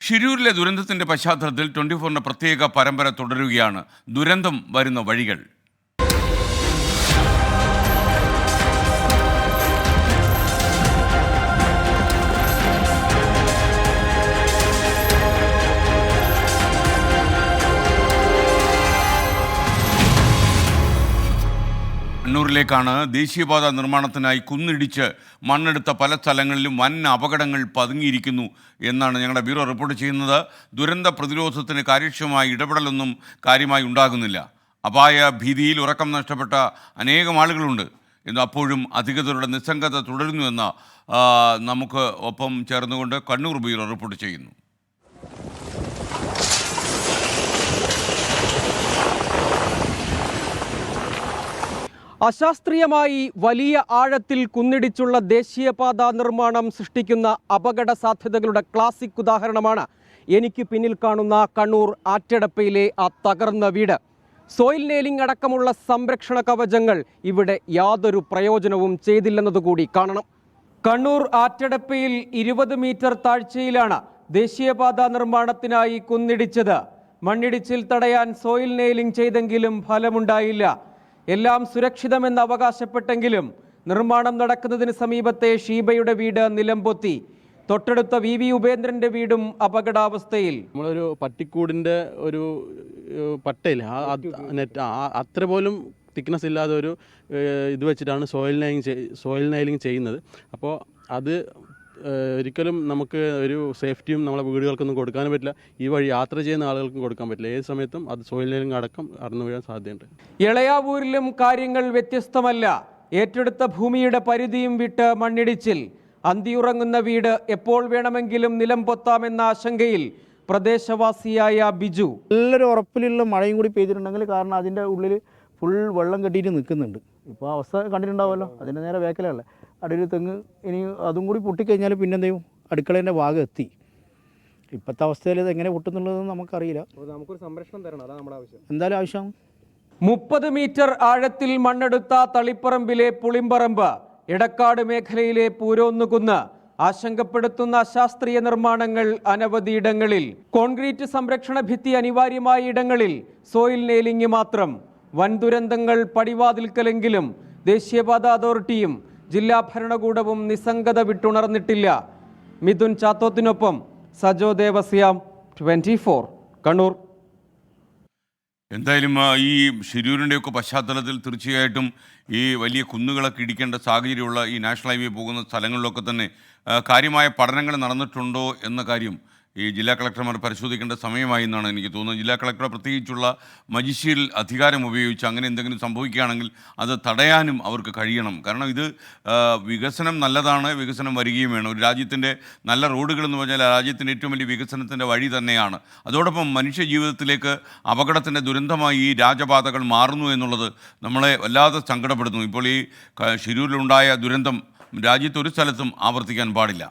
ഷിരൂരിലെ ദുരന്തത്തിന്റെ പശ്ചാത്തലത്തിൽ 24ന്റെ പ്രത്യേക പരമ്പര തുടരുകയാണ്. ദുരന്തം വരുന്ന വഴികൾ. കണ്ണൂരിലേക്കാണ്. ദേശീയപാത നിർമ്മാണത്തിനായി കുന്നിടിച്ച് മണ്ണെടുത്ത പല സ്ഥലങ്ങളിലും വൻ അപകടങ്ങൾ പതുങ്ങിയിരിക്കുന്നു എന്നാണ് ഞങ്ങളുടെ ബ്യൂറോ റിപ്പോർട്ട് ചെയ്യുന്നത്. ദുരന്ത പ്രതിരോധത്തിന് കാര്യക്ഷമമായ ഇടപെടലൊന്നും കാര്യമായി ഉണ്ടാകുന്നില്ല. അപായ ഭീതിയിൽ ഉറക്കം നഷ്ടപ്പെട്ട അനേകം ആളുകളുണ്ട് എന്ന് അപ്പോഴും അധികൃതരുടെ നിസ്സംഗത തുടരുന്നുവെന്ന് നമുക്ക് ഒപ്പം ചേർന്നുകൊണ്ട് കണ്ണൂർ ബ്യൂറോ റിപ്പോർട്ട് ചെയ്യുന്നു. അശാസ്ത്രീയമായി വലിയ ആഴത്തിൽ കുന്നിടിച്ചുള്ള ദേശീയപാത നിർമ്മാണം സൃഷ്ടിക്കുന്ന അപകട സാധ്യതകളുടെ ക്ലാസിക് ഉദാഹരണമാണ് എനിക്ക് പിന്നിൽ കാണുന്ന കണ്ണൂർ ആറ്റടപ്പയിലെ ആ തകർന്ന വീട്. സോയിൽ നെയിലിംഗ് അടക്കമുള്ള സംരക്ഷണ കവചങ്ങൾ ഇവിടെ യാതൊരു പ്രയോജനവും ചെയ്തില്ലെന്നതുകൂടി കാണണം. കണ്ണൂർ ആറ്റടപ്പയിൽ 20 മീറ്റർ താഴ്ചയിലാണ് ദേശീയപാത നിർമ്മാണത്തിനായി കുന്നിടിച്ചത്. മണ്ണിടിച്ചിൽ തടയാൻ സോയിൽ നെയിലിംഗ് ചെയ്തെങ്കിലും ഫലമുണ്ടായില്ല. എല്ലാം സുരക്ഷിതമെന്ന് അവകാശപ്പെട്ടെങ്കിലും നിർമ്മാണം നടക്കുന്നതിന് സമീപത്തെ ഷീബയുടെ വീട് നിലംപൊത്തി. തൊട്ടടുത്ത VV ഉപേന്ദ്രന്റെ വീടും അപകടാവസ്ഥയിൽ. നമ്മളൊരു പട്ടിക്കൂടിൻ്റെ ഒരു പട്ടയിൽ അത്ര പോലും തിക്നെസ് ഇല്ലാതെ ഒരു ഇത് വെച്ചിട്ടാണ് സോയിൽ നെയിലിംഗ് ചെയ്യുന്നത്. അപ്പോൾ അത് ഒരിക്കലും നമുക്ക് ഒരു സേഫ്റ്റിയും നമ്മളെ വീടുകൾക്കൊന്നും കൊടുക്കാനും പറ്റില്ല. ഈ വഴി യാത്ര ചെയ്യുന്ന ആളുകൾക്കും കൊടുക്കാൻ പറ്റില്ല. ഏത് സമയത്തും അത് സോയിൽ നെയിലിംഗ് അടക്കം അടന്നു വീഴാൻ സാധ്യതയുണ്ട്. എളയാവൂരിലും കാര്യങ്ങൾ വ്യത്യസ്തമല്ല. ഏറ്റെടുത്ത ഭൂമിയുടെ പരിധിയും വിട്ട് മണ്ണിടിച്ചിൽ. അന്തിയുറങ്ങുന്ന വീട് എപ്പോൾ വേണമെങ്കിലും നിലം പൊത്താമെന്ന ആശങ്കയിൽ പ്രദേശവാസിയായ ബിജു. നല്ലൊരു ഉറപ്പിലുള്ള മഴയും കൂടി പെയ്തിട്ടുണ്ടെങ്കിൽ, കാരണം അതിൻ്റെ ഉള്ളിൽ ഫുൾ വെള്ളം കെട്ടിയിട്ട് നിൽക്കുന്നുണ്ട്. ഇപ്പോൾ അവസ്ഥ കണ്ടിട്ടുണ്ടാവുമല്ലോ, അതിൻ്റെ നേരെ വേക്കലല്ലേ അടിയിൽ തെങ്ങ്. ഇനി അതും കൂടി പൊട്ടിക്കഴിഞ്ഞാൽ പിന്നെ എന്തെയും അടുക്കളേൻ്റെ ഭാഗം എത്തി. ഇപ്പോഴത്തെ അവസ്ഥയിൽ ഇത് എങ്ങനെ പൊട്ടുന്നുള്ളതെന്ന് നമുക്കറിയില്ല. നമുക്കൊരു സംരക്ഷണം തരണം, അതാണ് നമ്മുടെ ആവശ്യം. എന്തായാലും ആവശ്യം. 30 മീറ്റർ ആഴത്തിൽ മണ്ണെടുത്ത തളിപ്പറമ്പിലെ പുളിമ്പറമ്പ്, എടക്കാട് മേഖലയിലെ പൂരോന്നുകുന്ന്. ആശങ്കപ്പെടുത്തുന്ന അശാസ്ത്രീയ നിർമ്മാണങ്ങൾ അനവധിയിടങ്ങളിൽ. കോൺക്രീറ്റ് സംരക്ഷണ ഭിത്തി അനിവാര്യമായ ഇടങ്ങളിൽ സോയിൽ നെയിലിംഗ് മാത്രം. വൻ ദുരന്തങ്ങൾ പടിവാതിൽക്കലെങ്കിലും ദേശീയപാത അതോറിറ്റിയും ജില്ലാ ഭരണകൂടവും നിസ്സംഗത വിട്ടുണർന്നിട്ടില്ല. മിഥുൻ ചാത്തോത്തിനൊപ്പം സജോ ദേവസ്യാം, 24 കണ്ണൂർ. എന്തായാലും ഈ ഷിരൂരിൻ്റെയൊക്കെ പശ്ചാത്തലത്തിൽ തീർച്ചയായിട്ടും ഈ വലിയ കുന്നുകളൊക്കെ ഇടിക്കേണ്ട സാഹചര്യമുള്ള ഈ നാഷണൽ ഹൈവേ പോകുന്ന സ്ഥലങ്ങളിലൊക്കെ തന്നെ കാര്യമായ പഠനങ്ങൾ നടന്നിട്ടുണ്ടോ എന്ന കാര്യം ഈ ജില്ലാ കളക്ടർമാർ പരിശോധിക്കേണ്ട സമയമായി എന്നാണ് എനിക്ക് തോന്നുന്നത്. ജില്ലാ കളക്ടർ പ്രത്യേകിച്ചുള്ള മജിസ്ട്രിയൽ അധികാരം ഉപയോഗിച്ച് അങ്ങനെ എന്തെങ്കിലും സംഭവിക്കുകയാണെങ്കിൽ അത് തടയാനും അവർക്ക് കഴിയണം. കാരണം ഇത് വികസനം നല്ലതാണ്, വികസനം വരികയും വേണം. ഒരു രാജ്യത്തിൻ്റെ നല്ല റോഡുകൾ എന്ന് പറഞ്ഞാൽ രാജ്യത്തിൻ്റെ ഏറ്റവും വലിയ വികസനത്തിൻ്റെ വഴി തന്നെയാണ്. അതോടൊപ്പം മനുഷ്യ ജീവിതത്തിലേക്ക് അപകടത്തിൻ്റെ ദുരന്തമായി ഈ രാജപാതകൾ മാറുന്നു എന്നുള്ളത് നമ്മളെ വല്ലാതെ സങ്കടപ്പെടുത്തുന്നു. ഇപ്പോൾ ഈ ഷിരൂരിലുണ്ടായ ദുരന്തം രാജ്യത്തൊരു സ്ഥലത്തും ആവർത്തിക്കാൻ പാടില്ല.